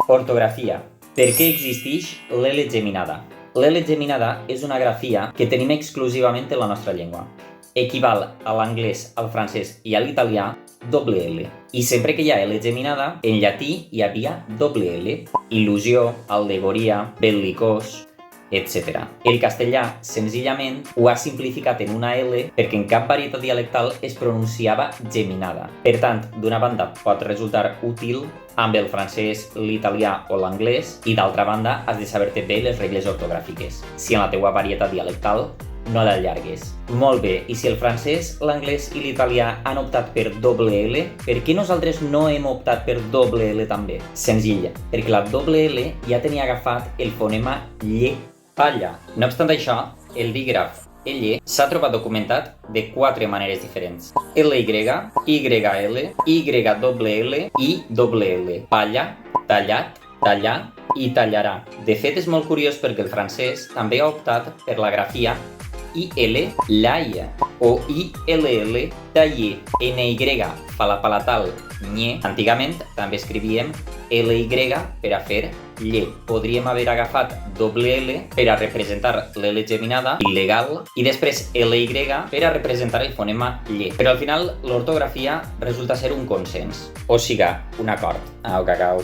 Ortografia. Per què existeix l'L geminada? L'L geminada és una grafia que tenim exclusivament en la nostra llengua. Equival a l'anglès, al francès i a l'italià doble L. I sempre que hi ha L geminada, en llatí hi havia doble L. Il·lusió, al·legoria, bel·licós, etc. El castellà, senzillament, ho ha simplificat en una L perquè en cap varietat dialectal es pronunciava geminada. Per tant, d'una banda pot resultar útil amb el francès, l'italià o l'anglès i d'altra banda has de saber-te bé les regles ortogràfiques. Si en la teua varietat dialectal no l'allargues. Molt bé, i si el francès, l'anglès i l'italià han optat per doble L, per què nosaltres no hem optat per doble L també? Senzill, perquè la doble L ja tenia agafat el fonema lle, palla. No obstant això, el dígraf ll s'ha trobat documentat de 4 maneres diferents. LY, YL, YLL i doble L. Palla, tallat, tallar i tallarà. De fet, és molt curiós perquè el francès també ha optat per la grafia IL, laia, o ILL, taller. NY fa la palatal nye. Antigament també escrivíem LY per a fer lle. Podríem haver agafat doble L per a representar l'L geminada, il·legal, i després LY per a representar el fonema lle. Però al final l'ortografia resulta ser un consens, o siga, un acord. Au, cacau.